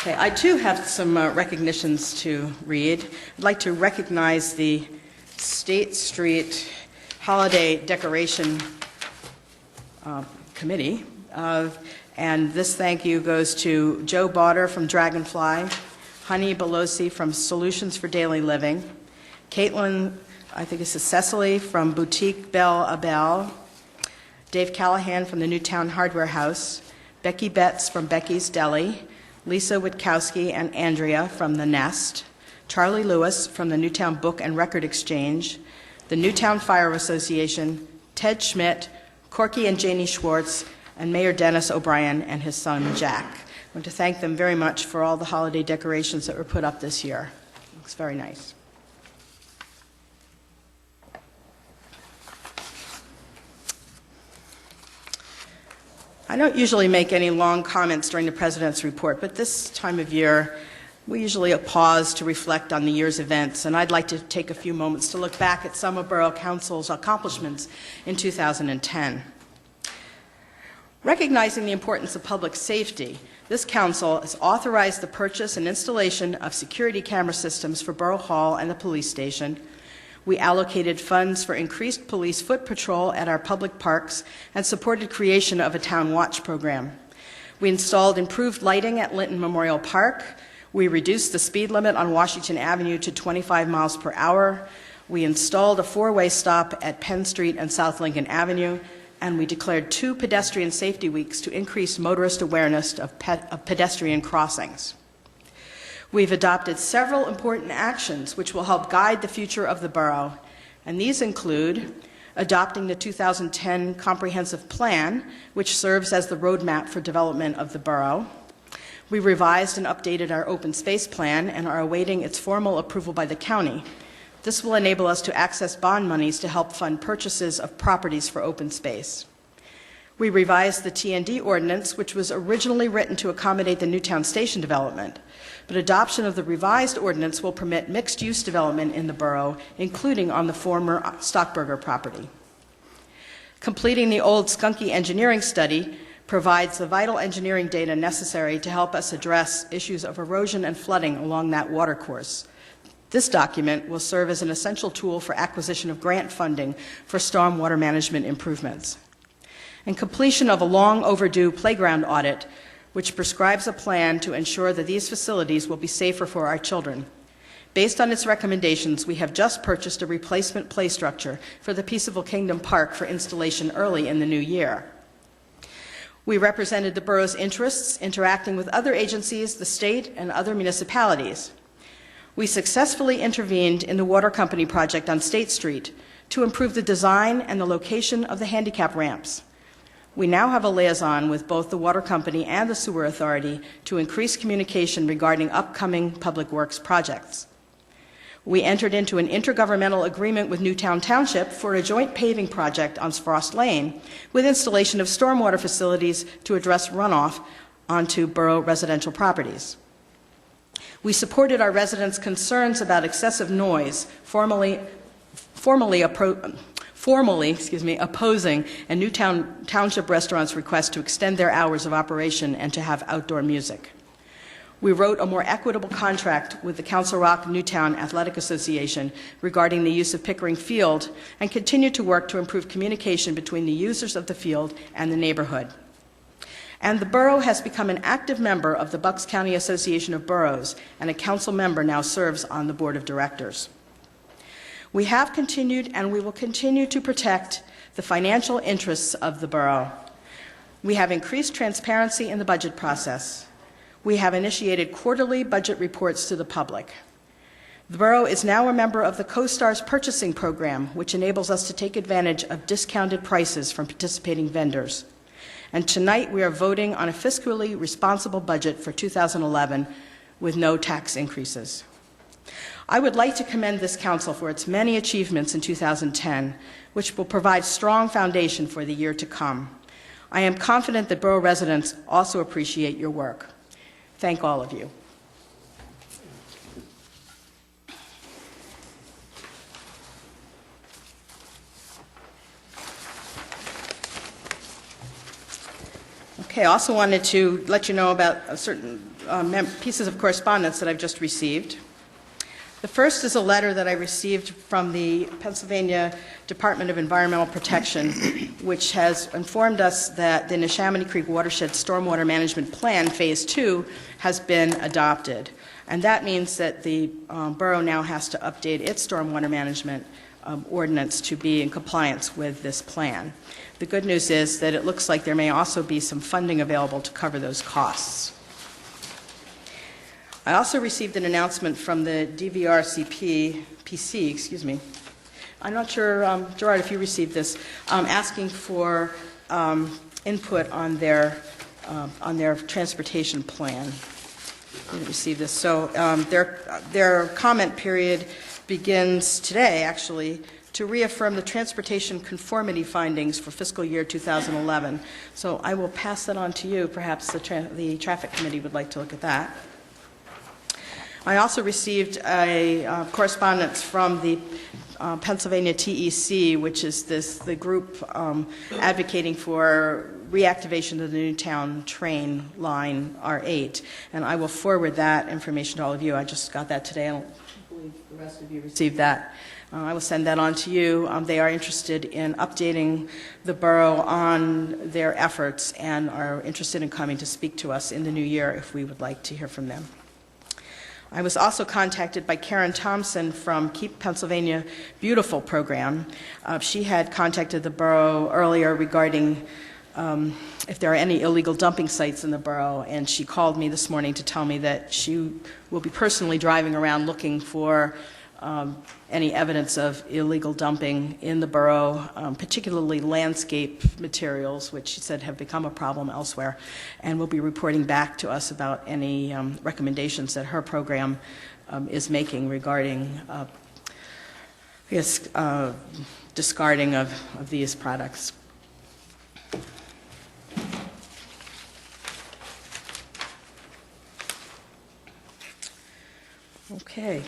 Okay, I too have some recognitions to read. I'd like to recognize the State Street Holiday Decoration Committee. And this thank you goes to Joe Bauder from Dragonfly, Honey Belosi from Solutions for Daily Living, Caitlin, I think this is Cecily from Boutique Belle Abel, Dave Callahan from the Newtown Hardware House, Becky Betts from Becky's Deli, Lisa Witkowski and Andrea from The Nest, Charlie Lewis from the Newtown Book and Record Exchange, the Newtown Fire Association, Ted Schmidt, Corky and Janie Schwartz, and Mayor Dennis O'Brien and his son Jack. I want to thank them very much for all the holiday decorations that were put up this year. It looks very nice. I don't usually make any long comments during the President's report, but this time of year, we usually pause to reflect on the year's events, and I'd like to take a few moments to look back at some of Borough Council's accomplishments in 2010. Recognizing the importance of public safety, this Council has authorized the purchase and installation of security camera systems for Borough Hall and the police station. We allocated funds for increased police foot patrol at our public parks and supported creation of a town watch program. We installed improved lighting at Linton Memorial Park. We reduced the speed limit on Washington Avenue to 25 miles per hour. We installed a four-way stop at Penn Street and South Lincoln Avenue, and we declared 2 pedestrian safety weeks to increase motorist awareness of pedestrian crossings. We've adopted several important actions which will help guide the future of the borough, and these include adopting the 2010 Comprehensive Plan, which serves as the roadmap for development of the borough. We revised and updated our open space plan and are awaiting its formal approval by the county. This will enable us to access bond monies to help fund purchases of properties for open space. We revised the T&D ordinance, which was originally written to accommodate the Newtown Station development, but adoption of the revised ordinance will permit mixed-use development in the borough, including on the former Stockburger property. Completing the old Skunky engineering study provides the vital engineering data necessary to help us address issues of erosion and flooding along that watercourse. This document will serve as an essential tool for acquisition of grant funding for stormwater management improvements. And completion of a long overdue playground audit, which prescribes a plan to ensure that these facilities will be safer for our children. Based on its recommendations, we have just purchased a replacement play structure for the Peaceable Kingdom Park for installation early in the new year. We represented the borough's interests, interacting with other agencies, the state, and other municipalities. We successfully intervened in the water company project on State Street to improve the design and the location of the handicap ramps. We now have a liaison with both the water company and the sewer authority to increase communication regarding upcoming public works projects. We entered into an intergovernmental agreement with Newtown Township for a joint paving project on Frost Lane with installation of stormwater facilities to address runoff onto borough residential properties. We supported our residents' concerns about excessive noise, formally opposing a Newtown Township restaurant's request to extend their hours of operation and to have outdoor music. We wrote a more equitable contract with the Council Rock Newtown Athletic Association regarding the use of Pickering Field and continue to work to improve communication between the users of the field and the neighborhood. And the borough has become an active member of the Bucks County Association of Boroughs, and a council member now serves on the board of directors. We have continued and we will continue to protect the financial interests of the borough. We have increased transparency in the budget process. We have initiated quarterly budget reports to the public. The borough is now a member of the CoStar's purchasing program, which enables us to take advantage of discounted prices from participating vendors. And tonight we are voting on a fiscally responsible budget for 2011 with no tax increases. I would like to commend this council for its many achievements in 2010, which will provide strong foundation for the year to come. I am confident that borough residents also appreciate your work. Thank all of you. Okay, I also wanted to let you know about certain pieces of correspondence that I've just received. The first is a letter that I received from the Pennsylvania Department of Environmental Protection, which has informed us that the Neshaminy Creek Watershed Stormwater Management Plan, Phase 2, has been adopted. And that means that the borough now has to update its stormwater management ordinance to be in compliance with this plan. The good news is that it looks like there may also be some funding available to cover those costs. I also received an announcement from the PC. I'm not sure, Gerard, if you received this, asking for input on their transportation plan. I didn't receive this. So their comment period begins today, actually, to reaffirm the transportation conformity findings for fiscal year 2011. So I will pass that on to you. Perhaps the Traffic Committee would like to look at that. I also received a correspondence from the Pennsylvania TEC, which is the group advocating for reactivation of the Newtown train line R8, and I will forward that information to all of you. I just got that today. I don't believe the rest of you received that. I will send that on to you. They are interested in updating the borough on their efforts and are interested in coming to speak to us in the new year if we would like to hear from them. I was also contacted by Karen Thompson from Keep Pennsylvania Beautiful program. She had contacted the borough earlier regarding if there are any illegal dumping sites in the borough, and she called me this morning to tell me that she will be personally driving around looking for any evidence of illegal dumping in the borough, particularly landscape materials, which she said have become a problem elsewhere, and will be reporting back to us about any recommendations that her program is making regarding discarding of these products. Okay.